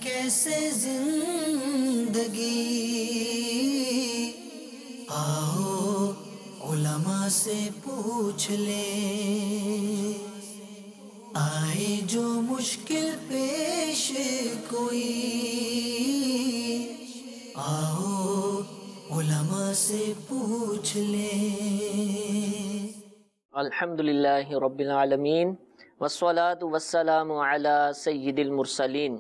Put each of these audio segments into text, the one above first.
کیسے زندگی، آؤ علماء سے پوچھ لیں، آئے جو مشکل پیش کوئی، آؤ علماء سے پوچھ لیں۔ الحمدللہ رب العالمین والصلاة والسلام علی سید المرسلین،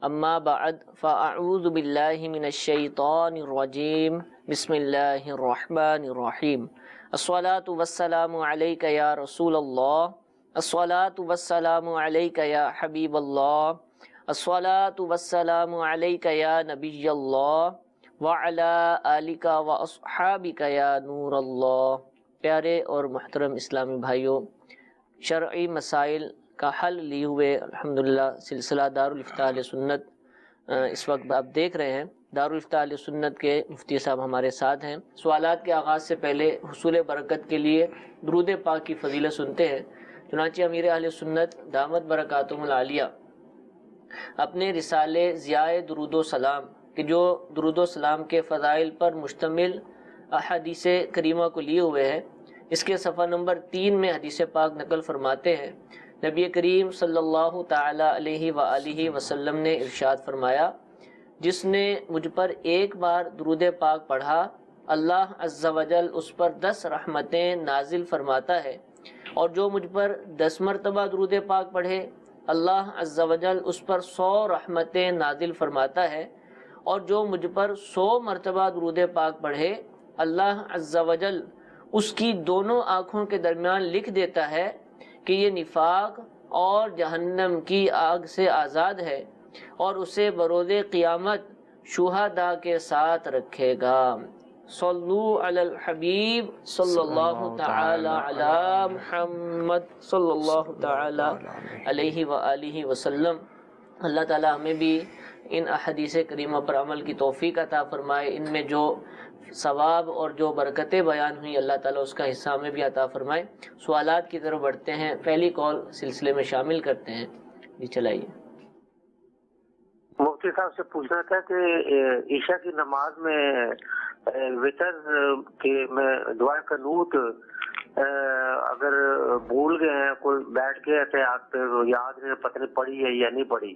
اما بعد فاعوذ باللہ من الشیطان الرجیم، بسم اللہ الرحمن الرحیم۔ الصلاة والسلام علیک یا رسول اللہ، الصلاة والسلام علیک یا حبیب اللہ، الصلاة والسلام علیک یا نبی اللہ، وعلی آلک واصحابک یا نور اللہ۔ پیارے اور محترم اسلامی بھائیوں، شرعی مسائل کا حل لیے ہوئے الحمدللہ سلسلہ دارالافتاء اہل سنت اس وقت آپ دیکھ رہے ہیں۔ دارالافتاء اہل سنت کے مفتی صاحب ہمارے ساتھ ہیں۔ سوالات کے آغاز سے پہلے حصول برکت کے لیے درود پاک کی فضیلت سنتے ہیں۔ چنانچہ امیر اہل سنت دامت برکاتہم العالیہ اپنے رسالے ضیاء درود و سلام کہ جو درود و سلام کے فضائل پر مشتمل احادیث کریمہ کو لیے ہوئے ہیں، اس کے صفحہ نمبر 3 میں حدیث پاک نقل فرماتے ہیں، نبی کریم صلی اللہ تعالی علیہ وآلہ وسلم نے ارشاد فرمایا، جس نے مجھ پر ایک بار درود پاک پڑھا، اللہ عز و جل اس پر 10 رحمتیں نازل فرماتا ہے، اور جو مجھ پر 10 مرتبہ درود پاک پڑھے، اللہ عز و جل اس پر 100 رحمتیں نازل فرماتا ہے، اور جو مجھ پر 100 مرتبہ درود پاک پڑھے، اللہ عز و جل اس کی دونوں آنکھوں کے درمیان لکھ دیتا ہے کہ یہ نفاق اور جہنم کی آگ سے آزاد ہے، اور اسے بروز قیامت شہداء کے ساتھ رکھے گا۔ صلو علی الحبیب صلی اللہ تعالی علی محمد صلی اللہ تعالی علیہ وآلہ وسلم۔ اللہ تعالی ہمیں بھی ان احادیث کریمہ پر عمل کی توفیق عطا فرمائے، ان میں جو ثواب اور جو برکتیں بیان ہوئی اللہ تعالیٰ اس کا حصہ ہمیں بھی عطا فرمائے۔ سوالات کی طرف بڑھتے ہیں، پہلی کال سلسلے میں شامل کرتے ہیں، جی چلائیے۔ مفتی صاحب سے پوچھنا تھا کہ عشاء کی نماز میں وتر کے میں دعا قنوت اگر بھول گئے ہیں، کوئی بیٹھ گئے تھے آپ پہ یاد نہیں، پتہ نہیں پڑھی ہے یا نہیں پڑھی،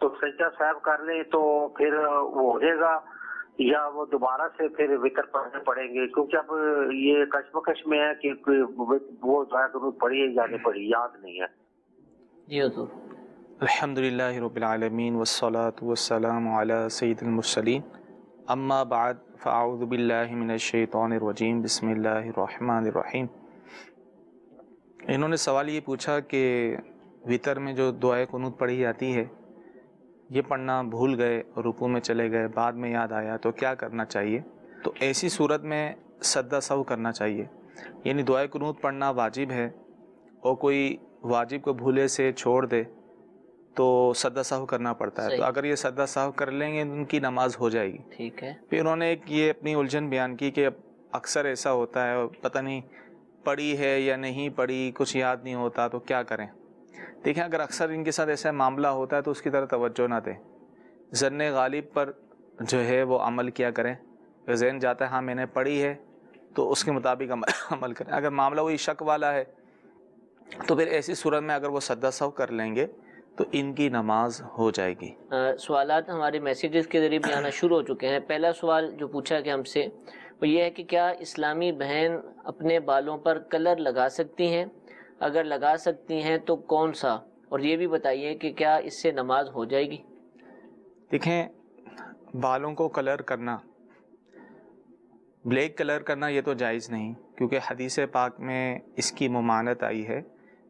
تو سجدہ صاحب کر لیں تو پھر وہ ہو جائے گا، یا وہ دوبارہ سے پھر وتر پڑھنے پڑیں گے؟ کیونکہ اب یہ کشمکش میں ہے کہ وہ دعا قنوت پڑھی ہے یا نہیں پڑھی، یاد نہیں ہے۔ جی حضور۔ الحمدللہ رب العالمین والصلاة والسلام علی سید المرسلین، اما بعد فاعوذ باللہ من الشیطان الرجیم، بسم اللہ الرحمن الرحیم۔ انہوں نے سوال یہ پوچھا کہ وتر میں جو دعائے قنوت پڑھی جاتی ہے، یہ پڑھنا بھول گئے اور رکوع میں چلے گئے، بعد میں یاد آیا تو کیا کرنا چاہیے؟ تو ایسی صورت میں سجدہ سہو کرنا چاہیے، یعنی دعائے قنوت پڑھنا واجب ہے، اور کوئی واجب کو بھولے سے چھوڑ دے تو سجدہ سہو کرنا پڑتا ہے، تو اگر یہ سجدہ سہو کر لیں گے ان کی نماز ہو جائے گی۔ ٹھیک ہے۔ پھر انہوں نے ایک یہ اپنی الجھن بیان کی کہ اکثر ایسا ہوتا ہے، پتہ نہیں پڑھی ہے یا نہیں پڑھی، کچھ یاد نہیں ہوتا، تو کیا کریں؟ دیکھیں، اگر اکثر ان کے ساتھ ایسا معاملہ ہوتا ہے تو اس کی طرف توجہ نہ دیں، ظن غالب پر جو ہے وہ عمل کیا کریں۔ ذہن جاتا ہے ہاں میں نے پڑھی ہے تو اس کے مطابق عمل کریں۔ اگر معاملہ وہی شک والا ہے تو پھر ایسی صورت میں اگر وہ سجدہ سہو کر لیں گے تو ان کی نماز ہو جائے گی۔ سوالات ہمارے میسیجز کے ذریعے بھی آنا شروع ہو چکے ہیں۔ پہلا سوال جو پوچھا کہ ہم سے وہ یہ ہے کہ کیا اسلامی بہن اپنے بالوں پر کلر لگا سکتی ہیں؟ اگر لگا سکتی ہیں تو کون سا؟ اور یہ بھی بتائیے کہ کیا اس سے نماز ہو جائے گی؟ دیکھیں، بالوں کو کلر کرنا، بلیک کلر کرنا یہ تو جائز نہیں، کیونکہ حدیث پاک میں اس کی ممانعت آئی ہے،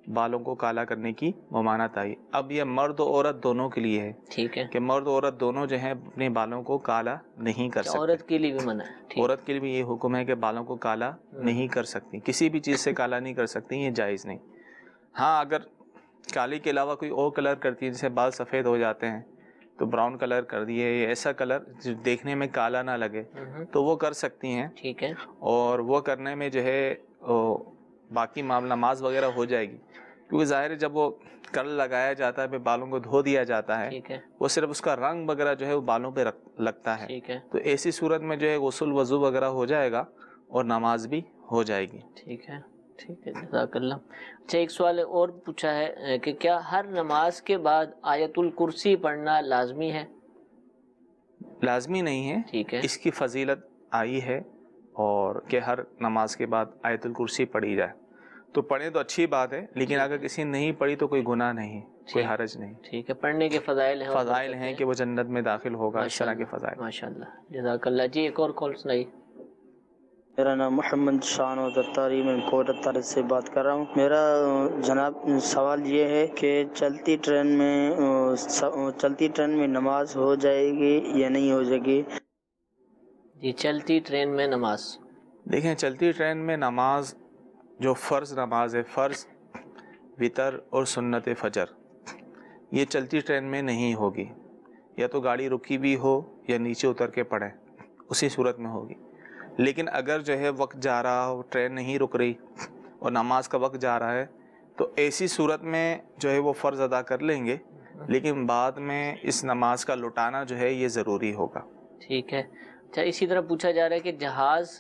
بالوں کو کالا کرنے کی ممانعت آئی۔ اب یہ مرد و عورت دونوں کے لیے ہے، ٹھیک ہے، کہ مرد و عورت دونوں جو ہیں اپنے بالوں کو کالا نہیں کر سکتے۔ عورت کے لیے بھی منع ہے، عورت کے لیے بھی یہ حکم ہے کہ بالوں کو کالا نہیں کر سکتی، کسی بھی چیز سے کالا نہیں کر سکتی، یہ جائز نہیں۔ ہاں، اگر کالے کے علاوہ کوئی اور کلر کرتی ہے، جیسے بال سفید ہو جاتے ہیں تو براؤن کلر کر دیے، ایسا کلر جو دیکھنے میں کالا نہ لگے تو وہ کر سکتی ہیں، ٹھیک ہے، اور وہ کرنے میں جو ہے باقی معاملہ نماز وغیرہ ہو جائے گی۔ کیونکہ ظاہر ہے جب وہ کرل لگایا جاتا ہے پھر بالوں کو دھو دیا جاتا ہے، ٹھیک ہے، وہ صرف اس کا رنگ وغیرہ جو ہے وہ بالوں پہ لگتا ہے، ٹھیک ہے، تو ایسی صورت میں جو ہے غسل وضو وغیرہ ہو جائے گا اور نماز بھی ہو جائے گی۔ ٹھیک ہے، ٹھیک ہے، جزاک اللہ۔ اچھا ایک سوال اور پوچھا ہے کہ کیا ہر نماز کے بعد آیت الکرسی پڑھنا لازمی ہے؟ لازمی نہیں ہے، ٹھیک ہے، اس کی فضیلت آئی ہے اور کہ ہر نماز کے بعد آیت الکرسی پڑھی جائے، تو پڑھیں تو اچھی بات ہے، لیکن اگر کسی نے نہیں پڑھی تو کوئی گناہ نہیں، کوئی حرج نہیں۔ ٹھیک ہے، پڑھنے کے فضائل ہیں، فضائل ہیں کہ وہ جنت میں داخل ہوگا، اس طرح کے فضائل۔ ماشاء اللہ، جزاک اللہ۔ جی ایک اور کال سنائی۔ میرا نام محمد شان و دتاری، میں کوٹ اتاری سے بات کر رہا ہوں۔ میرا جناب سوال یہ ہے کہ چلتی ٹرین میں نماز ہو جائے گی یا نہیں ہو جائے گی؟ جی چلتی ٹرین میں نماز، دیکھیں چلتی ٹرین میں نماز جو فرض نماز ہے، فرض، وتر اور سنت فجر، یہ چلتی ٹرین میں نہیں ہوگی، یا تو گاڑی رکی بھی ہو یا نیچے اتر کے پڑھیں، اسی صورت میں ہوگی۔ لیکن اگر جو ہے وقت جا رہا ہو، ٹرین نہیں رک رہی اور نماز کا وقت جا رہا ہے، تو ایسی صورت میں جو ہے وہ فرض ادا کر لیں گے، لیکن بعد میں اس نماز کا لوٹانا جو ہے یہ ضروری ہوگا۔ ٹھیک ہے۔ اچھا اسی طرح پوچھا جا رہا ہے کہ جہاز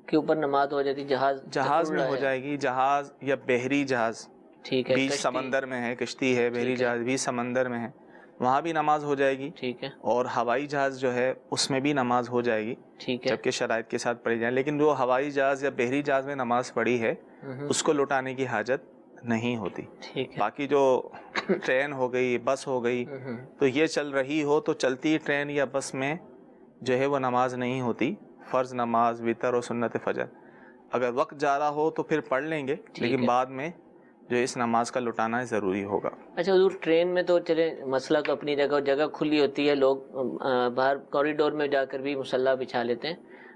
کے اوپر نماز ہو جاتی، جہاز میں ہو جائے گی، جہاز یا بحری جہاز، ٹھیک ہے، بیچ سمندر میں ہے، کشتی ہے، بحری جہاز بھی سمندر میں ہے، وہاں بھی نماز ہو جائے گی۔ ٹھیک ہے، اور ہوائی جہاز جو ہے اس میں بھی نماز ہو جائے گی، ٹھیک ہے، جبکہ شرائط کے ساتھ پڑھی جائے، لیکن جو ہوائی جہاز یا بحری جہاز میں نماز پڑھی ہے اس کو لوٹانے کی حاجت نہیں ہوتی۔ ٹھیک ہے، باقی جو ٹرین ہو گئی، بس ہو گئی، تو یہ چل رہی ہو تو چلتی ٹرین یا بس میں جو ہے وہ نماز نہیں ہوتی، فرض نماز، وتر اور سنت فجر۔ اگر وقت جا رہا ہو تو پھر پڑھ لیں گے، لیکن بعد میں جو اس نماز کا لٹانا ضروری ہوگا۔ اچھا حضور ٹرین میں تو چلے مسئلہ تو اپنی جگہ کھلی ہوتی ہے، لوگ باہر کوریڈور میں جا کر بھی مصلی بچھا لیتے ہیں،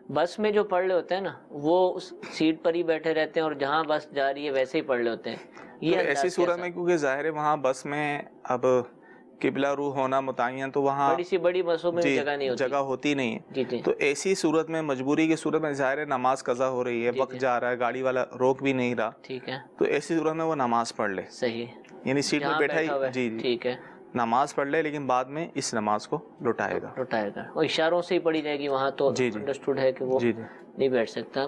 بس میں جو پڑھ رہے ہوتے ہیں نا وہ اس سیٹ پر ہی بیٹھے رہتے ہیں اور جہاں بس جا رہی ہے ویسے ہی پڑھ رہے ہوتے ہیں۔ یہ ایسی صورت میں کیونکہ ظاہر ہے وہاں بس میں اب قبلہ رو ہونا متعین، تو وہاں بڑی بسوں میں جگہ نہیں ہوتی، جگہ ہوتی نہیں جی جی، ہے، تو ایسی صورت میں مجبوری کی صورت میں ظاہر ہے نماز قضا ہو رہی ہے، وقت جا رہا ہے، گاڑی والا روک بھی نہیں رہا، ٹھیک ہے، تو ایسی صورت میں وہ نماز پڑھ لے، صحیح، یعنی سیٹ میں بیٹھا ہی، جی ٹھیک ہے، نماز پڑھ لے، لیکن بعد میں اس نماز کو لٹائے گا، اور اشاروں سے ہی پڑھی جائے گی، وہاں تو انڈرسٹوڈ ہے کہ وہ نہیں بیٹھ سکتا۔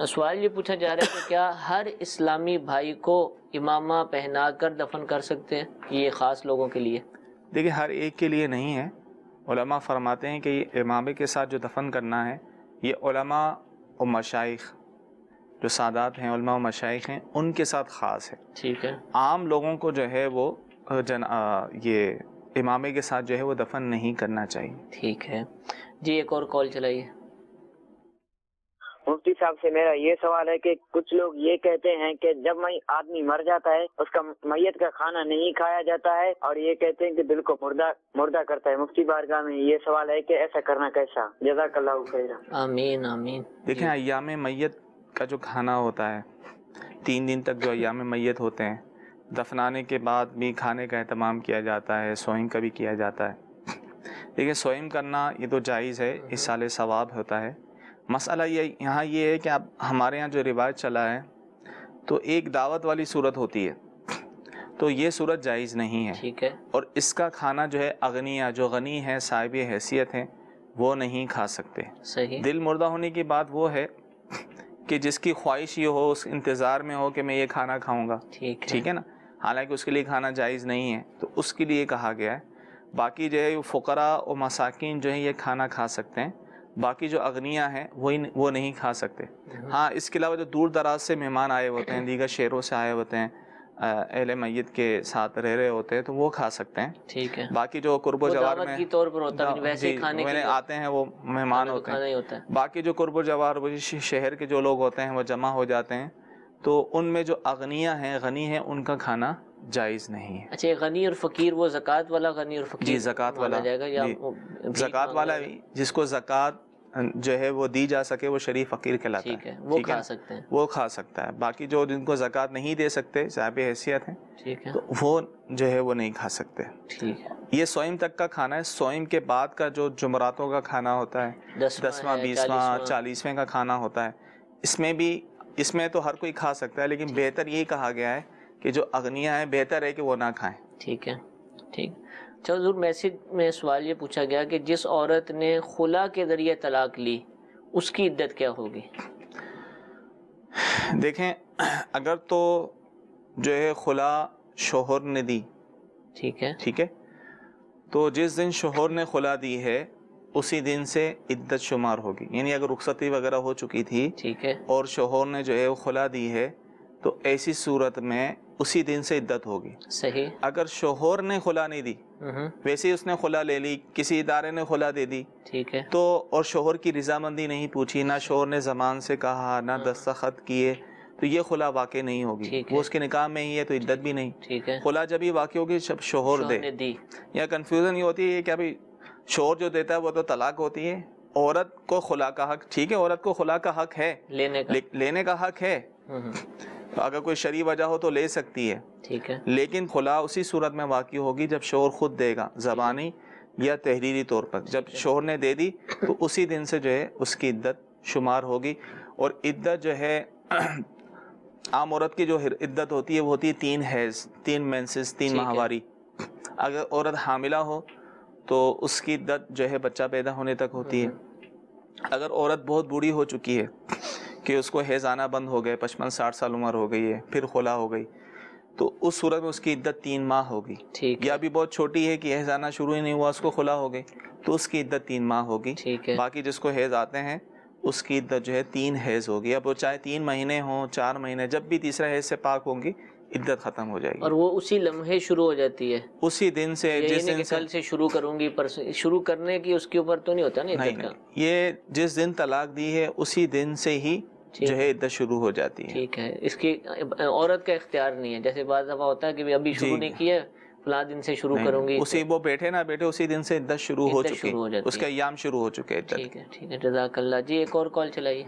سوال یہ پوچھا جا رہا ہے کہ کیا ہر اسلامی بھائی کو امامہ پہنا کر دفن کر سکتے ہیں، یہ خاص لوگوں کے لیے؟ دیکھیں ہر ایک کے لیے نہیں ہے، علماء فرماتے ہیں کہ یہ امامے کے ساتھ جو دفن کرنا ہے یہ علماء و مشائخ جو سادات ہیں، علماء و مشائخ ہیں، ان کے ساتھ خاص ہے۔ ٹھیک ہے، عام لوگوں کو جو ہے وہ یہ امامے کے ساتھ جو ہے وہ دفن نہیں کرنا چاہیے۔ ٹھیک ہے جی، ایک اور کال چلائیے۔ مفتی صاحب سے میرا یہ سوال ہے کہ کچھ لوگ یہ کہتے ہیں کہ جب آدمی مر جاتا ہے اس کا میت کا کھانا نہیں کھایا جاتا ہے، اور یہ کہتے ہیں کہ دل کو مردہ کرتا ہے۔ مفتی بارگاہ میں یہ سوال ہے کہ ایسا کرنا کیسا؟ جزاک اللہ خیر۔ آمین آمین۔ دیکھیں ایام میت کا جو کھانا ہوتا ہے، 3 دن تک جو ایام میت ہوتے ہیں، دفنانے کے بعد بھی کھانے کا اہتمام کیا جاتا ہے، سوئم کا بھی کیا جاتا ہے۔ دیکھیں سوئم کرنا یہ تو جائز ہے، اس سال ثواب ہوتا ہے۔ مسئلہ یہاں یہ ہے کہ اب ہمارے ہاں جو روایت چلا ہے تو ایک دعوت والی صورت ہوتی ہے، تو یہ صورت جائز نہیں ہے، ٹھیک ہے، اور اس کا کھانا جو ہے اغنیاء جو غنی ہیں، صاحب حیثیت ہیں، وہ نہیں کھا سکتے۔ صحیح، دل مردہ ہونے کی بات وہ ہے کہ جس کی خواہش یہ ہو، اس انتظار میں ہو کہ میں یہ کھانا کھاؤں گا، ٹھیک ہے نا، حالانکہ اس کے لیے کھانا جائز نہیں ہے، تو اس کے لیے کہا گیا ہے۔ باقی جو ہے فقراء و مساکین جو ہیں یہ کھانا کھا سکتے ہیں، باقی جو اغنیاء ہیں وہ نہیں کھا سکتے۔ ہاں اس کے علاوہ جو دور دراز سے مہمان آئے ہوتے ہیں، دیگر شہروں سے آئے ہوتے ہیں، اہل میت کے ساتھ رہ رہے ہوتے ہیں، تو وہ کھا سکتے ہیں۔ ٹھیک ہے، باقی جو قرب و جوار میں کی طور پر ہوتا ہے، ویسے ہی کھانے کے لیے آتے ہیں وہ مہمان ہوتے ہیں، باقی جو قرب و جوار شہر کے جو لوگ ہوتے ہیں وہ جمع ہو جاتے ہیں، تو ان میں جو اغنیاء ہیں، غنی ہیں، ان کا کھانا جائز نہیں ہے۔ اچھا غنی اور فقیر، وہ زکوٰۃ والا غنی اور فقیر؟ جی زکوٰۃ والا، زکوٰۃ والا جس کو زکوٰۃ جو ہے وہ دی جا سکے وہ شریف فقیر کہلاتا ہے، ٹھیک ہے، وہ کھا سکتے ہیں، وہ کھا سکتا ہے۔ باقی جو جن کو زکوٰۃ نہیں دے سکتے، صاحب حیثیت ہیں، ٹھیک ہے، تو وہ جو ہے وہ نہیں کھا سکتے۔ ٹھیک ہے، یہ سوئم تک کا کھانا ہے۔ سوئم کے بعد کا جو جمعراتوں کا کھانا ہوتا ہے، 10واں 20واں 40ویں کا کھانا ہوتا ہے، اس میں تو ہر کوئی کھا سکتا ہے، لیکن بہتر یہ کہا گیا ہے کہ جو اغنیا ہیں بہتر ہے کہ وہ نہ کھائیں. ٹھیک ہے ٹھیک. چلو حضور میسج میں سوال یہ پوچھا گیا کہ جس عورت نے خلا کے ذریعے طلاق لی اس کی عدت کیا ہوگی؟ دیکھیں اگر تو جو ہے خلا شوہر نے دی، ٹھیک ہے ٹھیک ہے، تو جس دن شوہر نے خلا دی ہے اسی دن سے عدت شمار ہوگی. یعنی اگر رخصتی وغیرہ ہو چکی تھی ٹھیک ہے اور شوہر نے جو ہے وہ خلا دی ہے تو ایسی صورت میں اسی دن سے عدت ہوگی. صحیح. اگر شوہر نے خلا نہیں دی، ویسے ہی اس نے خلا لے لی، کسی ادارے نے خلا دے دی، ٹھیک ہے تو اور شوہر کی رضامندی نہیں پوچھی، نہ شوہر نے زبان سے کہا، نہ دستخط کیے، تو یہ خلا واقع نہیں ہوگی. وہ اس کے نکاح میں ہی ہے تو عدت بھی نہیں. ٹھیک ہے. خلا جب ہی واقع ہوگی جب شوہر دے. دی. یا کنفیوژن یہ ہوتی ہے کہ بھائی شوہر جو دیتا ہے وہ تو طلاق ہوتی ہے، عورت کو خلا کا حق، ٹھیک ہے عورت کو خلا کا حق ہے، لینے کا حق ہے، اگر کوئی شرعی وجہ ہو تو لے سکتی ہے. ٹھیک ہے. لیکن خلا اسی صورت میں واقع ہوگی جب شوہر خود دے گا، زبانی یا تحریری طور پر. جب شوہر نے دے دی تو اسی دن سے جو ہے اس کی عدت شمار ہوگی. اور عدت جو ہے عام عورت کی جو عدت ہوتی ہے وہ ہوتی ہے 3 حیض، 3 مینسز، 3 ماہواری. اگر عورت حاملہ ہو تو اس کی عدت جو ہے بچہ پیدا ہونے تک ہوتی ہے. اگر عورت بہت بوڑھی ہو چکی ہے کہ اس کو حیض آنا بند ہو گئے، 55-60 سال عمر ہو گئی ہے، پھر خلا ہو گئی، تو اس صورت میں اس کی عدت 3 ماہ ہوگی. یا بھی بہت چھوٹی ہے کہ حیض آنا شروع ہی نہیں ہوا، اس کو خلا ہو گئی، تو اس کی عدت 3 ماہ ہوگی. باقی جس کو حیض آتے ہیں اس کی عدت جو ہے 3 حیض ہوگی. اب وہ چاہے 3 مہینے ہوں، 4 مہینے، جب بھی تیسرا حیض سے پاک ہوں گی عدت ختم ہو جائے گی. اور وہ اسی لمحے شروع ہو جاتی ہے، اسی دن سے. جس دن کل سے شروع کروں گی، شروع کرنے کی اس کے اوپر تو نہیں ہوتا نا عدت کا. یہ جس دن طلاق دی ہے اسی دن سے ہی جو ہے عدت شروع ہو جاتی ہے. ٹھیک ہے. اس کی عورت کا اختیار نہیں ہے، جیسے بعض دفعہ ہوتا ہے کہ ابھی شروع نہیں کیا، فلاں دن سے شروع کروں گی، اسی وہ بیٹھے نہ بیٹھے اسی دن سے عدت شروع ہو چکی، اس کے ایام شروع ہو چکے عدت. ٹھیک ہے ٹھیک ہے. جزاک اللہ. جی ایک اور کال چلائیے.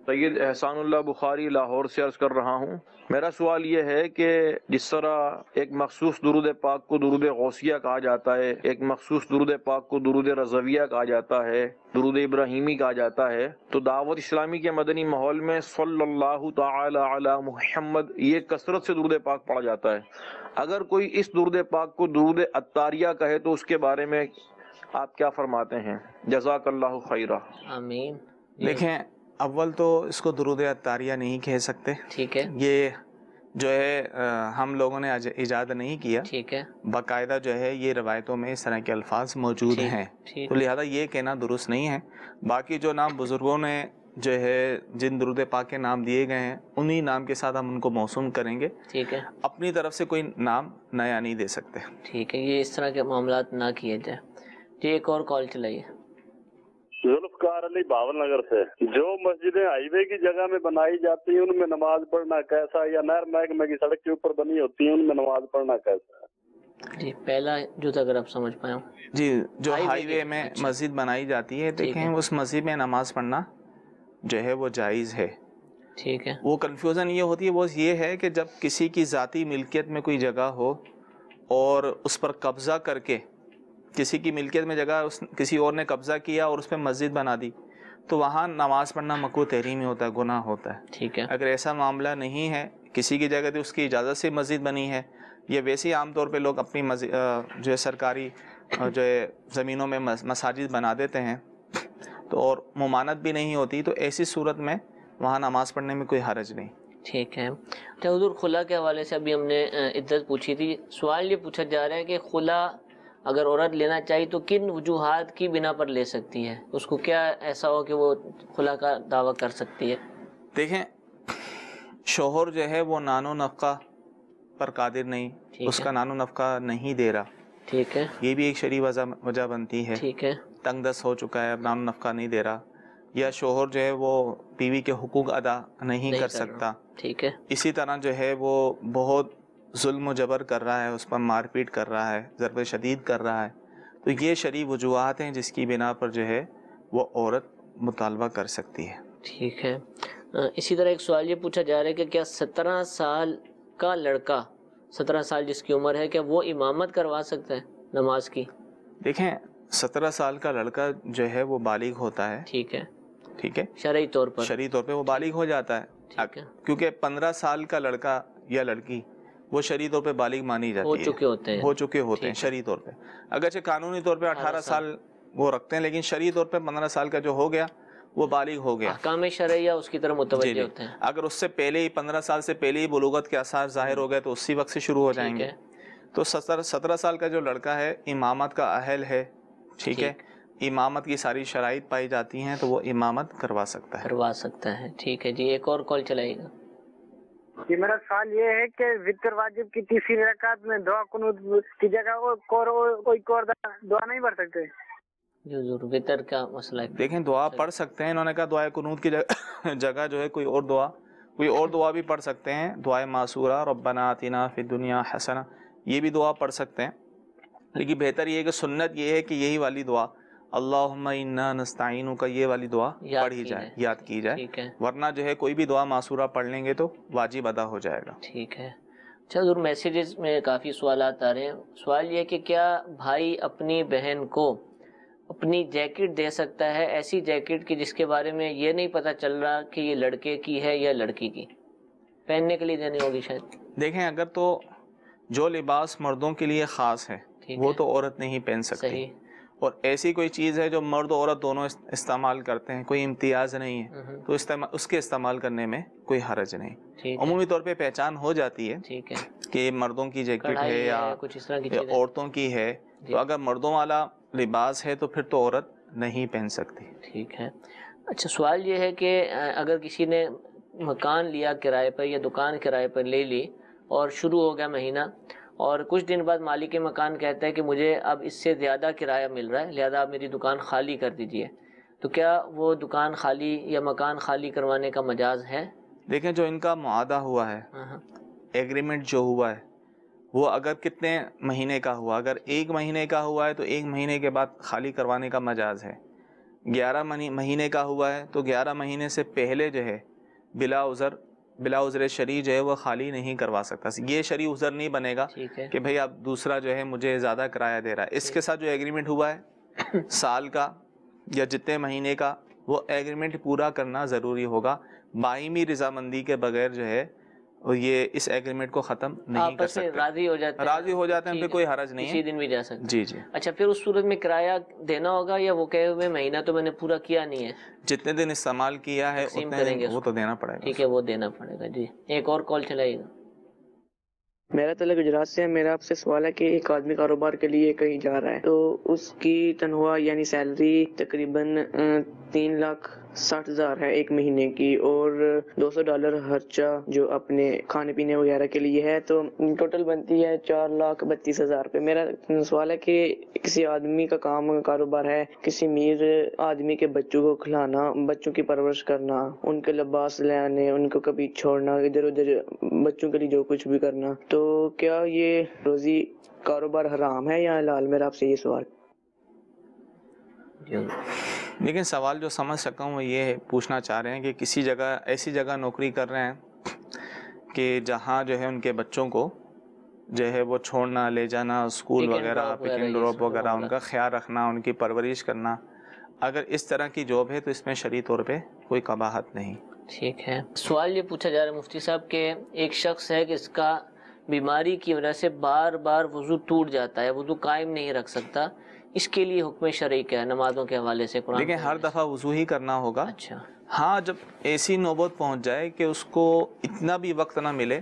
سید احسان اللہ بخاری لاہور سے عرض کر رہا ہوں. میرا سوال یہ ہے کہ جس طرح ایک مخصوص درود پاک کو درود غوثیہ کہا جاتا ہے، ایک مخصوص درود پاک کو درود رضویہ کہا جاتا ہے، درود ابراہیمی کہا جاتا ہے، تو دعوت اسلامی کے مدنی ماحول میں صلی اللہ تعالی علی محمد یہ کثرت سے درود پاک پڑھا جاتا ہے. اگر کوئی اس درود پاک کو درود عطاریہ کہے تو اس کے بارے میں آپ کیا فرماتے ہیں؟ جزاک اللہ خیرہ. آمین. دیکھیں اول تو اس کو درود عطاریہ نہیں کہہ سکتے. ٹھیک ہے. یہ جو ہے ہم لوگوں نے ایجاد نہیں کیا. ٹھیک ہے. باقاعدہ جو ہے یہ روایتوں میں اس طرح کے الفاظ موجود ہیں، تو لہذا یہ کہنا درست نہیں ہے. باقی جو نام بزرگوں نے جو ہے جن درود پاک کے نام دیے گئے ہیں انہی نام کے ساتھ ہم ان کو موسوم کریں گے. ٹھیک ہے. اپنی طرف سے کوئی نام نیا نہیں دے سکتے. ٹھیک ہے. یہ اس طرح کے معاملات نہ کیے جائے. جی ایک اور کال چلائیے. ذوالفقار علی باول نگر سے. جو مسجدیں ہائی وے کی جگہ میں بنائی جاتی ہیں ان میں نماز پڑھنا کیسا، یا نہر محکمے کی سڑک کے اوپر بنی ہوتی ہیں ان میں نماز پڑھنا کیسا ہے؟ جی پہلا جو اگر آپ سمجھ پائیں. جی جو ہائی وے میں مسجد بنائی جاتی ہے، دیکھیں اس مسجد میں نماز پڑھنا جو ہے وہ جائز ہے. ٹھیک ہے. وہ کنفیوژن یہ ہوتی ہے، وہ یہ ہے کہ جب کسی کی ذاتی ملکیت میں کوئی جگہ ہو اور اس پر قبضہ کر کے کسی کی ملکیت میں جگہ کسی اور نے قبضہ کیا اور اس پہ مسجد بنا دی تو وہاں نماز پڑھنا مکروہ تحریمی ہوتا ہے، گناہ ہوتا ہے. ٹھیک ہے. اگر ایسا معاملہ نہیں ہے، کسی کی جگہ تھی اس کی اجازت سے مسجد بنی ہے، یا ویسے ہی عام طور پہ لوگ اپنی جو ہے سرکاری جو ہے زمینوں میں مساجد بنا دیتے ہیں تو اور ممانعت بھی نہیں ہوتی، تو ایسی صورت میں وہاں نماز پڑھنے میں کوئی حرج نہیں. ٹھیک ہے. تو حضور خلا کے حوالے سے ابھی ہم نے عدت پوچھی تھی. سوال یہ پوچھا جا رہا ہے کہ خلا اگر عورت لینا چاہیے تو کن وجوہات کی بنا پر لے سکتی ہے؟ اس کو کیا ایسا ہو کہ وہ خلا کا دعویٰ کر سکتی ہے؟ دیکھیں شوہر جو ہے وہ نان و نفقہ پر قادر نہیں، اس کا نان و نفقہ نہیں دے رہا. ٹھیک ہے. یہ بھی ایک شرعی وجہ بنتی ہے. ٹھیک ہے. تنگ دست ہو چکا ہے، اب نان و نفقہ نہیں دے رہا، یا شوہر جو ہے وہ بیوی کے حقوق ادا نہیں کر سکتا. ٹھیک ہے. اسی طرح جو ہے وہ بہت ظلم و جبر کر رہا ہے، اس پر مار پیٹ کر رہا ہے، ضرب شدید کر رہا ہے. تو یہ شرعی وجوہات ہیں جس کی بنا پر جو ہے وہ عورت مطالبہ کر سکتی ہے. ٹھیک ہے. اسی طرح ایک سوال یہ پوچھا جا رہا ہے کہ کیا 17 سال کا لڑکا، 17 سال جس کی عمر ہے، کیا وہ امامت کروا سکتا ہے نماز کی؟ دیکھیں 17 سال کا لڑکا جو ہے وہ بالغ ہوتا ہے. ٹھیک ہے. ٹھیک ہے. شرعی طور پر وہ بالغ ہو جاتا ہے، کیونکہ 15 سال کا لڑکا یا لڑکی وہ شرعی طور پہ بالغ مانی جاتی ہے، ہو چکے ہوتے ہیں شرعی طور پہ، اگرچہ قانونی طور پہ 18 سال وہ رکھتے ہیں، لیکن شرعی طور پہ 15 سال کا جو ہو گیا وہ بالغ ہو گیا، احکام شرعیہ اس کی طرف متوجہ ہوتے ہیں۔ اگر اس سے پہلے ہی 15 سال سے پہلے ہی بلوغت کے آثار ظاہر ہو گئے تو اسی وقت سے شروع ہو جائیں گے۔ تو 17 سال کا جو لڑکا ہے امامت کا اہل ہے، ٹھیک ہے، امامت کی ساری شرائط پائی جاتی ہیں تو وہ امامت کروا سکتا ہے۔ ٹھیک ہے جی، ایک اور کال چلائے گا جی۔ میرا سوال یہ ہے کہ وتر واجب کی تیسری رکعت میں دعا قنوت کی جگہ کوئی اور دعا نہیں پڑھ سکتے؟ جو ضرور وتر کا مسئلہ ہے، دیکھیں دعا پڑھ سکتے ہیں، انہوں نے کہا دعائے قنوت کی جگہ جو ہے کوئی اور دعا بھی پڑھ سکتے ہیں، دعائے معصورہ ربنا آتنا فی الدنیا حسنہ، یہ بھی دعا پڑھ سکتے ہیں، لیکن بہتر یہ ہے کہ سنت یہ ہے کہ یہی والی دعا اللہم انا نستعینک یہ والی دعا پڑھی جائے، یاد کی جائے، ورنہ جو ہے کوئی بھی دعا معصورہ پڑھ لیں گے تو واجب ادا ہو جائے گا۔ ٹھیک ہے۔ اچھا ضرور میسیجز میں کافی سوالات آ رہے ہیں۔ سوال یہ کہ کیا بھائی اپنی بہن کو اپنی جیکٹ دے سکتا ہے، ایسی جیکٹ کی جس کے بارے میں یہ نہیں پتہ چل رہا کہ یہ لڑکے کی ہے یا لڑکی کی، پہننے کے لیے دینی ہوگی شاید؟ دیکھیں اگر تو جو لباس مردوں کے لیے خاص ہے وہ تو عورت نہیں پہن سکتی، صحیح، اور ایسی کوئی چیز ہے جو مرد و عورت دونوں استعمال کرتے ہیں، کوئی امتیاز نہیں ہے تو اس کے استعمال کرنے میں کوئی حرج نہیں۔ عمومی طور پہ پہچان ہو جاتی ہے کہ مردوں کی جیکٹ ہے یا کچھ اس طرح کی عورتوں کی ہے، تو اگر مردوں والا لباس ہے تو پھر تو عورت نہیں پہن سکتی۔ ٹھیک ہے۔ اچھا سوال یہ ہے کہ اگر کسی نے مکان لیا کرائے پر یا دکان کرائے پر لے لی اور شروع ہو گیا مہینہ، اور کچھ دن بعد مالک مکان کہتا ہے کہ مجھے اب اس سے زیادہ کرایہ مل رہا ہے لہذا آپ میری دکان خالی کر دیجئے، تو کیا وہ دکان خالی یا مکان خالی کروانے کا مجاز ہے؟ دیکھیں جو ان کا معاہدہ ہوا ہے، ایگریمنٹ جو ہوا ہے، وہ اگر کتنے مہینے کا ہوا، اگر 1 مہینے کا ہوا ہے تو 1 مہینے کے بعد خالی کروانے کا مجاز ہے، 11 مہینے کا ہوا ہے تو 11 مہینے سے پہلے جو ہے بلا عذر شرعی جو ہے وہ خالی نہیں کروا سکتا۔ یہ شرعی عذر نہیں بنے گا کہ بھئی اب دوسرا جو ہے مجھے زیادہ کرایہ دے رہا ہے۔ اس کے ساتھ جو ایگریمنٹ ہوا ہے سال کا یا جتنے مہینے کا، وہ ایگریمنٹ پورا کرنا ضروری ہوگا، باہمی رضامندی کے بغیر جو ہے یہ اس ایگریمنٹ کو ختم نہیں کر سکتے۔ راضی ہو جاتے ہیں پھر کوئی حرج نہیں ہے، کسی دن بھی جا سکتے۔ جی جی۔ اچھا پھر اس صورت میں کرایہ دینا ہوگا یا وہ کہے ہوئے مہینہ تو میں نے پورا کیا نہیں ہے، جتنے دن استعمال کیا ہے اتنے دن وہ تو دینا پڑے گا۔ ٹھیک ہے وہ دینا پڑے گا۔ جی ایک اور کال چلائیے گا۔ میرا تعلق گجرات سے ہے۔ میرا آپ سے سوال ہے کہ ایک آدمی کاروبار کے لیے کہیں جا رہا ہے تو اس کی تنخواہ یعنی سیلری تقریباً 3,60,000 ہے 1 مہینے کی، اور $200 خرچہ جو اپنے کھانے پینے وغیرہ کے لیے ہے، تو ٹوٹل بنتی ہے 4,32,000 روپے۔ میرا سوال ہے کہ کسی آدمی کا کاروبار ہے کسی امیر آدمی کے بچوں کو کھلانا، بچوں کی پرورش کرنا، ان کے لباس لانے، ان کو کبھی چھوڑنا، ادھر ادھر بچوں کے لیے جو کچھ بھی کرنا، تو کیا یہ روزی کاروبار حرام ہے یا حلال؟ میرا آپ سے یہ سوال۔ لیکن سوال جو سمجھ سکا ہوں وہ یہ پوچھنا چاہ رہے ہیں کہ کسی جگہ ایسی جگہ نوکری کر رہے ہیں کہ جہاں جو ہے ان کے بچوں کو جو ہے وہ چھوڑنا، لے جانا، اسکول وغیرہ، پک اینڈ ڈراپ وغیرہ، ان کا خیال رکھنا، ان کی پرورش کرنا، اگر اس طرح کی جاب ہے تو اس میں شرعی طور پہ کوئی قباحت نہیں۔ ٹھیک ہے۔ سوال یہ پوچھا جا رہا ہے مفتی صاحب کہ ایک شخص ہے کہ اس کا بیماری کی وجہ سے بار بار وضو ٹوٹ جاتا ہے، وضو قائم نہیں رکھ سکتا، اس کے لیے حکم شرعی کیا ہے نمازوں کے حوالے سے؟ قرآن لیکن ہر دفعہ وضو ہی کرنا ہوگا۔ اچھا ہاں، جب ایسی نوبت پہنچ جائے کہ اس کو اتنا بھی وقت نہ ملے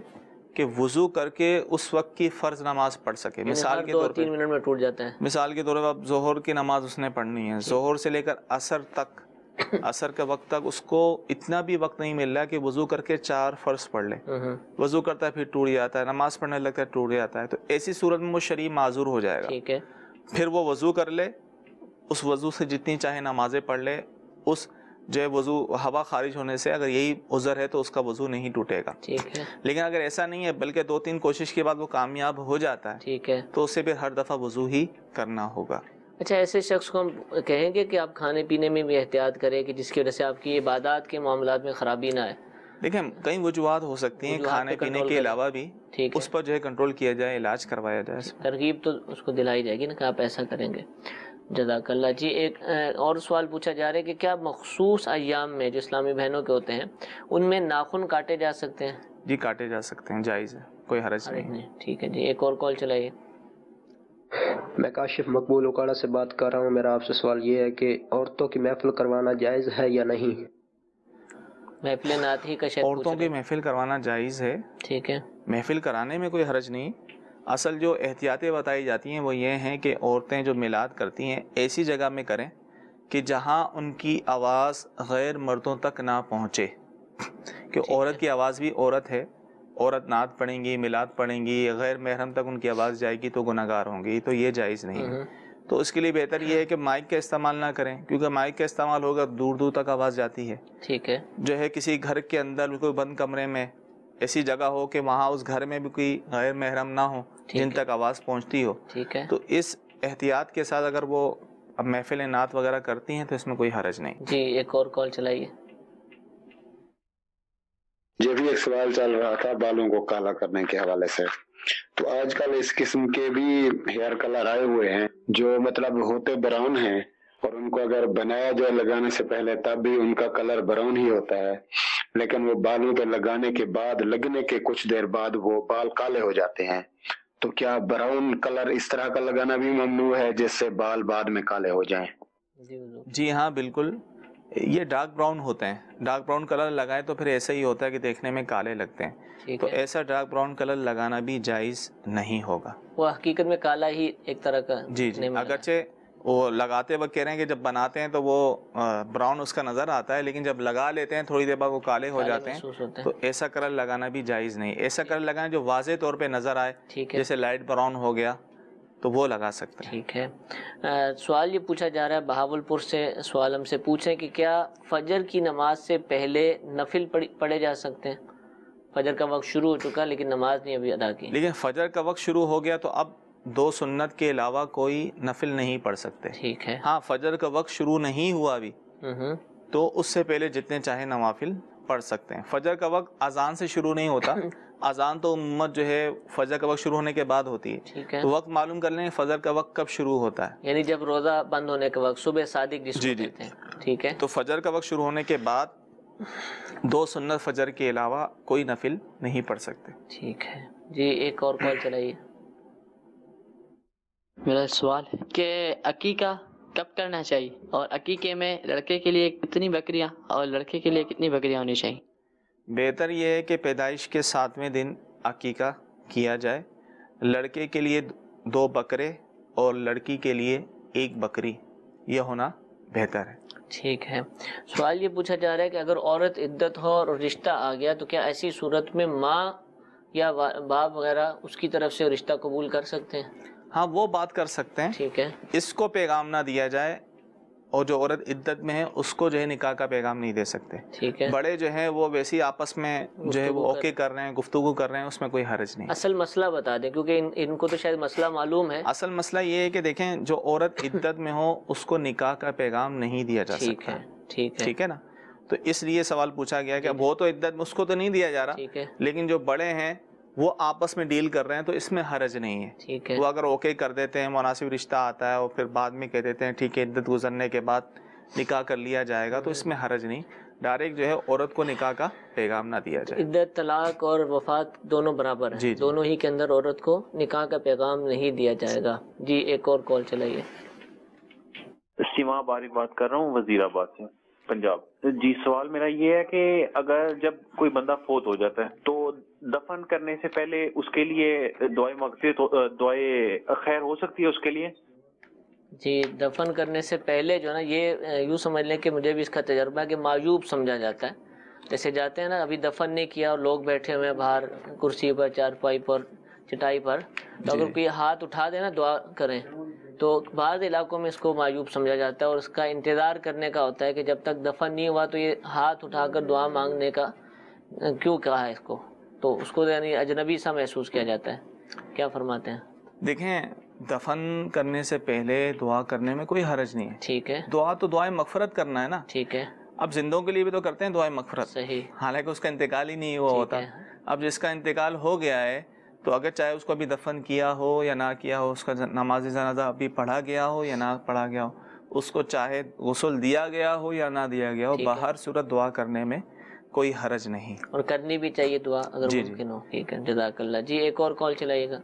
کہ وضو کر کے اس وقت کی فرض نماز پڑھ سکے، مثال کے طور پہ 2-3 منٹ میں ٹوٹ جاتا ہے، مثال کے طور پر اب ظہر کی نماز اس نے پڑھنی ہے، ظہر سے لے کر عصر تک، عصر کے وقت تک اس کو اتنا بھی وقت نہیں مل رہا کہ وضو کر کے 4 فرض پڑھ لے، وضو کرتا ہے پھر ٹوٹ جاتا ہے، نماز پڑھنے لگتا ہے ٹوٹ جاتا ہے، تو ایسی صورت میں وہ شرعی معذور ہو جائے گا۔ ٹھیک ہے، پھر وہ وضو کر لے، اس وضو سے جتنی چاہے نمازیں پڑھ لے، اس جو ہے وضو ہوا خارج ہونے سے اگر یہی عذر ہے تو اس کا وضو نہیں ٹوٹے گا۔ ٹھیک ہے، لیکن اگر ایسا نہیں ہے بلکہ 2-3 کوشش کے بعد وہ کامیاب ہو جاتا ہے، ٹھیک ہے، تو اسے پھر ہر دفعہ وضو ہی کرنا ہوگا۔ اچھا ایسے شخص کو ہم کہیں گے کہ آپ کھانے پینے میں بھی احتیاط کریں کہ جس کی وجہ سے آپ کی عبادات کے معاملات میں خرابی نہ آئے؟ دیکھیں کئی وجوہات ہو سکتی ہیں، کھانے پینے کے علاوہ بھی اس پر جو ہے کنٹرول کیا جائے، علاج کروایا جائے۔ ترغیب تو اس کو دلائی جائے گی نا کہ آپ ایسا کریں گے۔ جزاک اللہ۔ جی ایک اور سوال پوچھا جا رہا ہے کہ کیا مخصوص ایام میں جو اسلامی بہنوں کے ہوتے ہیں ان میں ناخن کاٹے جا سکتے ہیں؟ جی کاٹے جا سکتے ہیں، جائز ہے۔ کوئی حرج نہیں. ٹھیک ہے جی، ایک اور کال چلائیے. میں کاشف مقبول اکاڑا سے بات کر رہا ہوں. میرا آپ سے سوال یہ ہے کہ عورتوں کی محفل کروانا جائز ہے یا نہیں؟ محفل نعت ہی کا شاید عورتوں کی محفل کروانا جائز ہے. ٹھیک ہے، محفل کرانے میں کوئی حرج نہیں. اصل جو احتیاطیں بتائی جاتی ہیں وہ یہ ہیں کہ عورتیں جو میلاد کرتی ہیں ایسی جگہ میں کریں کہ جہاں ان کی آواز غیر مردوں تک نہ پہنچے. کہ عورت کی آواز بھی عورت ہے، عورت نعت پڑھیں گی، میلاد پڑھیں گی، غیر محرم تک ان کی آواز جائے گی تو گناہگار ہوں گی، تو یہ جائز نہیں ہے. تو اس کے لیے بہتر یہ ہے کہ مائک کا استعمال نہ کریں، کیونکہ مائک کا استعمال ہوگا دور دور تک آواز جاتی ہے. ٹھیک ہے، جو ہے کسی گھر کے اندر کوئی بند کمرے میں ایسی جگہ ہو کہ وہاں اس گھر میں بھی کوئی غیر محرم نہ ہو جن تک آواز پہنچتی ہو. ٹھیک ہے، تو اس احتیاط کے ساتھ اگر وہ اب محفل نعت وغیرہ کرتی ہیں تو اس میں کوئی حرج نہیں. جی ایک اور کال چلائیے. یہ بھی ایک سوال چل رہا تھا بالوں کو کالا کرنے کے حوالے سے. تو آج کل اس قسم کے بھی ہیئر کلر آئے ہوئے ہیں جو مطلب ہوتے براؤن ہیں، اور ان کو اگر بنایا جائے لگانے سے پہلے تب بھی ان کا کلر براؤن ہی ہوتا ہے، لیکن وہ بالوں پہ لگانے کے بعد لگنے کے کچھ دیر بعد وہ بال کالے ہو جاتے ہیں. تو کیا براؤن کلر اس طرح کا لگانا بھی ممنوع ہے جس سے بال بعد میں کالے ہو جائیں؟ جی ہاں بالکل، یہ ڈارک براؤن ہوتے ہیں. ڈارک براؤن کلر لگائے تو پھر ایسا ہی ہوتا ہے کہ دیکھنے میں کالے لگتے ہیں. تو ایسا ڈارک براؤن کلر لگانا بھی جائز نہیں ہوگا. وہ حقیقت میں کالا ہی ایک طرح کا. جی جی، اگرچہ وہ لگاتے وقت کہہ رہے ہیں کہ جب بناتے ہیں تو وہ براؤن اس کا نظر آتا ہے، لیکن جب لگا لیتے ہیں تھوڑی دیر بعد وہ کالے ہو جاتے ہیں. تو ایسا کلر لگانا بھی جائز نہیں. ایسا کلر لگانا جو واضح طور پہ نظر آئے، جیسے لائٹ براؤن ہو گیا تو وہ لگا سکتے ہیں. ٹھیک ہے. سوال یہ پوچھا جا رہا ہے بہاولپور سے، سوال ہم سے پوچھیں کہ کیا فجر کی نماز سے پہلے نفل پڑھے جا سکتے ہیں؟ فجر کا وقت شروع ہو چکا لیکن نماز نہیں ابھی ادا کی. لیکن فجر کا وقت شروع ہو گیا تو اب 2 سنت کے علاوہ کوئی نفل نہیں پڑھ سکتے. ٹھیک ہے. ہاں فجر کا وقت شروع نہیں ہوا ابھی تو اس سے پہلے جتنے چاہے نوافل پڑھ سکتے ہیں. فجر کا وقت اذان سے شروع نہیں ہوتا. اذان تو امت جو ہے فجر کا وقت شروع ہونے کے بعد ہوتی ہے. تو وقت معلوم کر لیں فجر کا وقت کب شروع ہوتا ہے، یعنی جب روزہ بند ہونے کے وقت صبح صادق جس کو کہتے ہیں. ٹھیک ہے. تو فجر کا وقت شروع ہونے کے بعد 2 سنت فجر کے علاوہ کوئی نفل نہیں پڑھ سکتے. ٹھیک ہے جی، ایک اور کال چلائیے. میرا سوال ہے کہ عقیقہ کب کرنا چاہیے، اور عقیقے میں لڑکے کے لیے کتنی بکریاں اور لڑکے کے لیے کتنی بکریاں ہونی چاہیے؟ بہتر یہ ہے کہ پیدائش کے 7ویں دن عقیقہ کیا جائے. لڑکے کے لیے 2 بکرے اور لڑکی کے لیے 1 بکری، یہ ہونا بہتر ہے. ٹھیک ہے. سوال یہ پوچھا جا رہا ہے کہ اگر عورت عدت ہو اور رشتہ آ گیا تو کیا ایسی صورت میں ماں یا باپ وغیرہ اس کی طرف سے رشتہ قبول کر سکتے ہیں؟ ہاں وہ بات کر سکتے ہیں. ٹھیک ہے. اس کو پیغام نہ دیا جائے، اور جو عورت عدت میں ہے اس کو جو ہے نکاح کا پیغام نہیں دے سکتے. ٹھیک ہے. بڑے جو ہیں وہ ویسے ہی آپس میں جو ہے وہ اوکے کر رہے ہیں، گفتگو کر رہے ہیں، اس میں کوئی حرج نہیں. اصل مسئلہ بتا دیں کیونکہ ان کو تو شاید مسئلہ معلوم ہے. اصل مسئلہ یہ ہے کہ دیکھیں جو عورت عدت میں ہو اس کو نکاح کا پیغام نہیں دیا جا سکتا. ٹھیک ہے نا. تو اس لیے سوال پوچھا گیا کہ اب وہ تو عدت میں اس کو تو نہیں دیا جا رہا، لیکن جو بڑے ہیں وہ آپس میں ڈیل کر رہے ہیں تو اس میں حرج نہیں ہے. ٹھیک ہے. وہ اگر اوکے کر دیتے ہیں، مناسب رشتہ آتا ہے اور پھر بعد میں کہہ دیتے ہیں ٹھیک ہے عدت گزرنے کے بعد نکاح کر لیا جائے گا، تو اس میں حرج نہیں. ڈائریکٹ جو ہے عورت کو نکاح کا پیغام نہ دیا جائے. عدت، طلاق اور وفات دونوں برابر ہیں. دونوں ہی کے اندر عورت کو نکاح کا پیغام نہیں دیا جائے گا. جی ایک اور کال چلائیے. سیما باری بات کر رہا ہوں وزیر آباد سے، پنجاب. جی سوال میرا یہ ہے کہ اگر جب کوئی بندہ فوت ہو جاتا ہے تو دفن کرنے سے پہلے اس کے لیے دعائے مغفرت، دعائے خیر ہو سکتی ہے اس کے لیے؟ جی دفن کرنے سے پہلے جو ہے نا، یہ یوں سمجھ لیں کہ مجھے بھی اس کا تجربہ ہے کہ معیوب سمجھا جاتا ہے. جیسے جاتے ہیں نا، ابھی دفن نہیں کیا اور لوگ بیٹھے ہوئے ہیں باہر کرسی پر، چارپائی پر، چٹائی پر، تو اگر کوئی ہاتھ اٹھا دے نا دعا کریں تو بعض علاقوں میں اس کو معیوب سمجھا جاتا ہے اور اس کا انتظار کرنے کا ہوتا ہے کہ جب تک دفن نہیں ہوا تو یہ ہاتھ اٹھا کر دعا مانگنے کا کیوں کہا ہے اس کو، تو اس کو یعنی اجنبی سا محسوس کیا جاتا ہے. کیا فرماتے ہیں؟ دیکھیں دفن کرنے سے پہلے دعا کرنے میں کوئی حرج نہیں ہے. ٹھیک ہے. دعا تو دعائیں مغفرت کرنا ہے نا. ٹھیک ہے. اب زندوں کے لیے بھی تو کرتے ہیں دعائیں مغفرت. صحیح. حالانکہ اس کا انتقال ہی نہیں ہوا ہوتا. اب جس کا انتقال ہو گیا ہے تو اگر چاہے اس کو ابھی دفن کیا ہو یا نہ کیا ہو، اس کا نماز جنازہ ابھی پڑھا گیا ہو یا نہ پڑھا گیا ہو، اس کو چاہے غسل دیا گیا ہو یا نہ دیا گیا ہو، باہر صورت دعا کرنے میں کوئی حرج نہیں، اور کرنی بھی چاہیے دعا اگر ممکن ہو. ٹھیک ہے، جزاک اللہ. جی ایک اور کال چلائیے گا.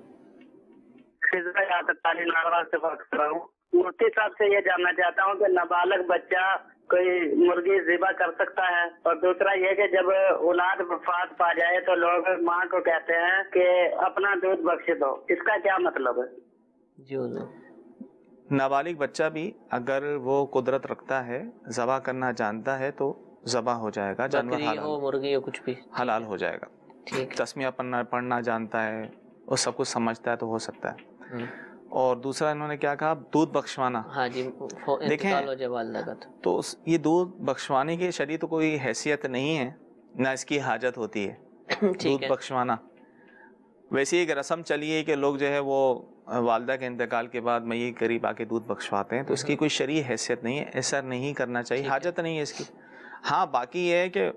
مفتی صاحب سے یہ جاننا چاہتا ہوں کہ نابالغ بچہ کوئی مرغی ذبح کر سکتا ہے؟ اور دوسرا یہ کہ جب اولاد وفات پا جائے تو لوگ ماں کو کہتے ہیں کہ اپنا دودھ بخش دو، اس کا کیا مطلب ہے؟ جی نابالغ بچہ بھی اگر وہ قدرت رکھتا ہے، ذبح کرنا جانتا ہے تو ذبح ہو جائے گا، جانور بکری ہو مرغی ہو کچھ بھی حلال ہو جائے گا. تسمیہ پڑھنا جانتا ہے اور سب کچھ سمجھتا ہے تو ہو سکتا ہے. اور دوسرا انہوں نے کیا کہا، دودھ بخشوانا. ہاں جی، دیکھیں تو یہ دودھ بخشوانے کی شرعی تو کوئی حیثیت نہیں ہے، نہ اس کی حاجت ہوتی ہے دودھ بخشوانا. ویسے ایک رسم چلی ہے کہ لوگ جو ہے وہ والدہ کے انتقال کے بعد میت قریب آ کے دودھ بخشواتے ہیں، تو اس کی کوئی شرعی حیثیت نہیں ہے، ایسا نہیں کرنا چاہیے، حاجت نہیں ہے اس کی. ہاں باقی یہ ہے کہ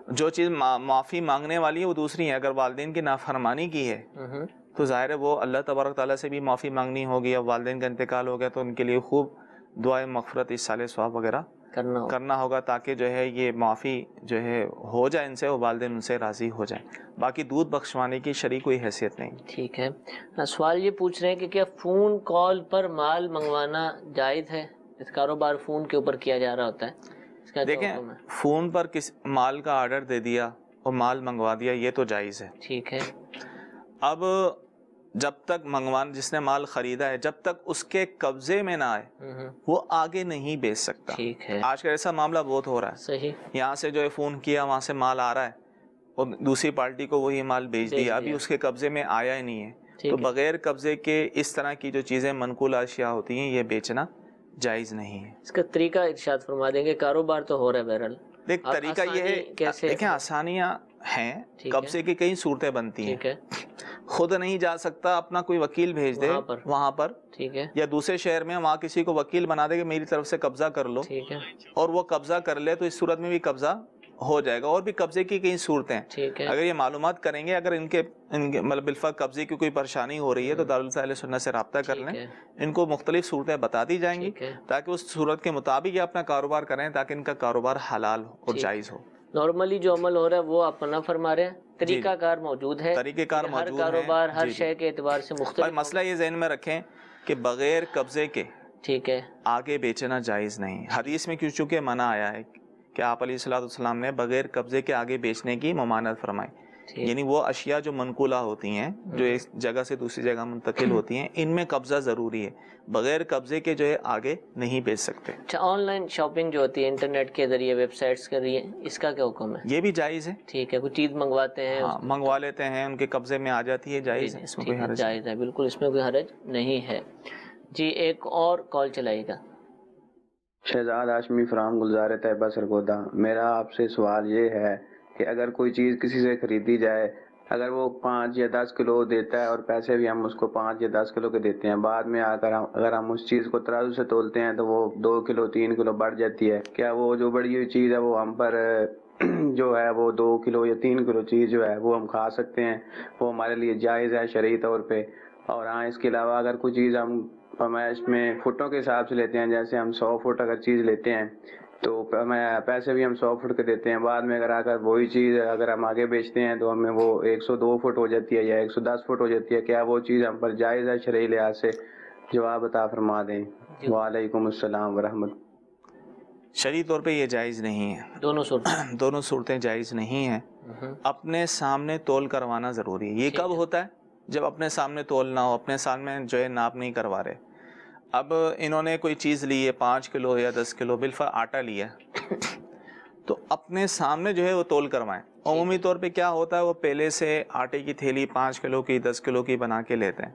جو چیز معافی مانگنے والی ہے وہ دوسری ہے. اگر والدین کی نافرمانی کی ہے تو ظاہر ہے وہ اللہ تبارک تعالیٰ سے بھی معافی مانگنی ہوگی. اب والدین کا انتقال ہو گیا تو ان کے لیے خوب دعائے مغفرت، اصالہ ثواب وغیرہ کرنا ہوگا تاکہ جو ہے یہ معافی جو ہے ہو جائے ان سے، وہ والدین ان سے راضی ہو جائیں. باقی دودھ بخشوانے کی شرعی کوئی حیثیت نہیں. ٹھیک ہے. سوال یہ پوچھ رہے ہیں کہ کیا فون کال پر مال منگوانا جائز ہے؟ اس کاروبار فون کے اوپر کیا جا رہا ہوتا ہے، اس کا دیکھیں فون پر کس مال کا آرڈر دے دیا اور مال منگوا دیا، یہ تو جائز ہے. ٹھیک ہے. اب جب تک جس نے مال خریدا ہے جب تک اس کے قبضے میں نہ آئے وہ آگے نہیں بیچ سکتا. ٹھیک ہے. آج کل ایسا معاملہ بہت ہو رہا ہے. صحیح. یہاں سے جو ہے فون کیا، وہاں سے مال آ رہا ہے اور دوسری پارٹی کو وہی مال بیچ دیا، ابھی اس کے قبضے میں آیا ہی نہیں ہے. تو بغیر قبضے کے اس طرح کی جو چیزیں منقول اشیاء ہوتی ہیں یہ بیچنا جائز نہیں ہے. اس کا طریقہ ارشاد فرما دیں گے. کاروبار تو ہو رہا ہے بہرحال. دیکھ طریقہ یہ ہے، دیکھیں آسانیاں ہیں، قبضے کی کئی صورتیں بنتی ہیں. خود نہیں جا سکتا، اپنا کوئی وکیل بھیج دے وہاں پر، ٹھیک ہے، یا دوسرے شہر میں وہاں کسی کو وکیل بنا دے کہ میری طرف سے قبضہ کر لو، ٹھیک ہے، اور وہ قبضہ کر لے تو اس صورت میں بھی قبضہ ہو جائے گا. اور بھی قبضے کی کئی صورتیں، اگر یہ معلومات کریں گے، اگر ان کے مطلب بالفعل قبضے کی کوئی پریشانی ہو رہی ہے تو دارالفتا اہل سنت سے رابطہ کر لیں، ان کو مختلف صورتیں بتا دی جائیں گی تاکہ اس صورت کے مطابق یہ اپنا کاروبار کریں تاکہ ان کا کاروبار حلال اور جائز ہو. نارملی جو عمل ہو رہا ہے وہ آپ منع فرما رہے ہیں، طریقہ کار موجود ہے، طریقہ کار موجود ہے، ہر کاروبار ہر شے کے اعتبار سے مختلف. مسئلہ یہ ذہن میں رکھیں کہ بغیر قبضے کے ٹھیک ہے آگے بیچنا جائز نہیں. حدیث میں چونکہ منع آیا ہے کہ آپ علیہ الصلوۃ والسلام نے بغیر قبضے کے آگے بیچنے کی ممانعت فرمائی. یعنی وہ اشیاء جو منقولہ ہوتی ہیں، جو ایک جگہ سے دوسری جگہ منتقل ہوتی ہیں، ان میں قبضہ ضروری ہے، بغیر قبضے کے جو ہے آگے نہیں بیچ سکتے. اچھا، آن لائن شاپنگ جو ہوتی ہے انٹرنیٹ کے ذریعے، ویب سائٹس کے ذریعے، اس کا کیا حکم ہے؟ یہ بھی جائز ہے. ٹھیک ہے. کوئی چیز منگواتے ہیں، منگوا لیتے ہیں، ان کے قبضے میں آ جاتی ہے، جائز ہے، اس میں کوئی حرج جائز ہے، بالکل اس میں کوئی حرج نہیں ہے. جی ایک اور کال چلائیے گا. شہزاد ہاشمی فرام گلزار طیبہ سرگودا. میرا آپ سے سوال یہ ہے کہ اگر کوئی چیز کسی سے خریدی جائے، اگر وہ 5 یا 10 کلو دیتا ہے اور پیسے بھی ہم اس کو 5 یا 10 کلو کے دیتے ہیں، بعد میں آ کر اگر ہم اس چیز کو ترازو سے تولتے ہیں تو وہ 2 کلو 3 کلو بڑھ جاتی ہے، کیا وہ جو بڑھی ہوئی چیز ہے وہ ہم پر جو ہے وہ 2 کلو یا 3 کلو چیز جو ہے وہ ہم کھا سکتے ہیں؟ وہ ہمارے لیے جائز ہے شرعی طور پہ؟ اور ہاں اس کے علاوہ اگر کوئی چیز ہم پیمائش میں فٹوں کے حساب سے لیتے ہیں، جیسے ہم 100 فٹ اگر چیز لیتے ہیں تو پیسے بھی ہم 100 فٹ کے دیتے ہیں، بعد میں اگر آ کر وہی چیز اگر ہم آگے بیچتے ہیں تو ہمیں وہ 102 فٹ ہو جاتی ہے یا 110 فٹ ہو جاتی ہے، کیا وہ چیز ہم پر جائز ہے شرعی لحاظ سے؟ جواب عطا فرما دیں. وعلیکم السلام ورحمۃ. شرعی طور پہ یہ جائز نہیں ہے. دونوں صورتیں جائز نہیں ہیں. اپنے سامنے تول کروانا ضروری ہے. یہ کب ہوتا ہے؟ جب اپنے سامنے تول نہ ہو، اپنے سامنے جو ہے ناپ نہیں کروا رہے. اب انہوں نے کوئی چیز لی ہے 5 کلو یا 10 کلو بالفعل آٹا لیا تو اپنے سامنے جو ہے وہ تول کروائیں. عمومی طور پہ کیا ہوتا ہے، وہ پہلے سے آٹے کی تھیلی 5 کلو کی 10 کلو کی بنا کے لیتے ہیں،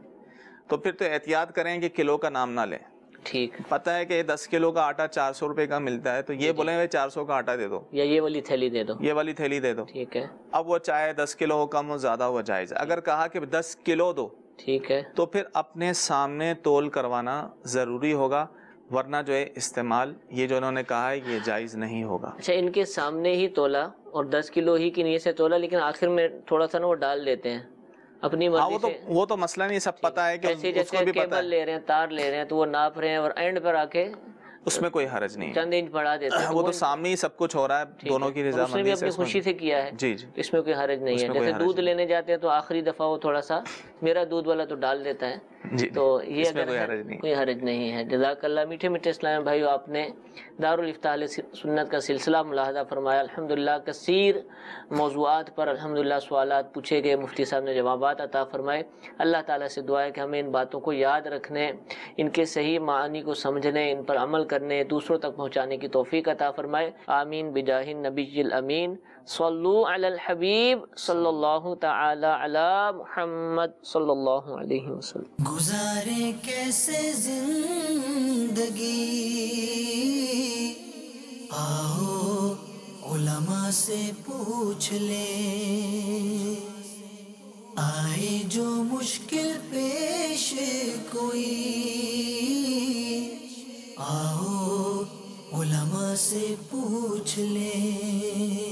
تو پھر تو احتیاط کریں کہ کلو کا نام نہ لیں. ٹھیک. پتہ ہے کہ 10 کلو کا آٹا 400 روپے کا ملتا ہے تو یہ بولیں گے 400 کا آٹا دے دو یا یہ والی تھیلی دے دو، یہ والی تھیلی دے دو. ٹھیک ہے. اب وہ چاہے 10 کلو ہو، کم ہو، زیادہ ہو، جائز. اگر کہا کہ 10 کلو دو، ٹھیک ہے، تو پھر اپنے سامنے تول کروانا ضروری ہوگا، ورنہ جو ہے استعمال یہ جو انہوں نے کہا ہے یہ جائز نہیں ہوگا. اچھا، ان کے سامنے ہی تولا اور 10 کلو ہی کی نیت سے تولا، لیکن آخر میں تھوڑا سا نا وہ ڈال دیتے ہیں اپنی مرضی سے. وہ تو مسئلہ نہیں، سب پتہ ہے کہ ایسے جیسے کیبل لے رہے ہیں، تار لے رہے ہیں تو وہ ناپ رہے ہیں اور اینڈ پر آ کے اس میں کوئی حرج نہیں چند انچ بڑھا دیتے ہیں وہ تو سامنے ہی سب کچھ ہو رہا ہے دونوں کی رضامندی سے، اپنی خوشی سے کیا ہے، جی جی اس میں کوئی حرج نہیں ہے. جیسے دودھ لینے جاتے ہیں تو آخری دفعہ وہ تھوڑا سا میرا دودھ والا تو ڈال دیتا ہے، تو یہ اگر کوئی حرج نہیں ہے. جزاک اللہ. میٹھے میٹھے اسلام بھائیو، آپ نے دارالفتاح سنت کا سلسلہ ملاحظہ فرمایا. الحمدللہ کثیر موضوعات پر الحمدللہ سوالات پوچھے گئے، مفتی صاحب نے جوابات عطا فرمائے. اللہ تعالیٰ سے دعا ہے کہ ہمیں ان باتوں کو یاد رکھنے، ان کے صحیح معانی کو سمجھنے، ان پر عمل کرنے، دوسروں تک پہنچانے کی توفیق عطا فرمائے. آمین بجاہ النبی الامین. صلو علی الحبیب صلی اللہ تعالی علی محمد صلی اللہ علیہ وسلم. گزارے کیسے زندگی، آؤ علماء سے پوچھ لیں. آئے جو مشکل پیش کوئی، آؤ علماء سے پوچھ لیں.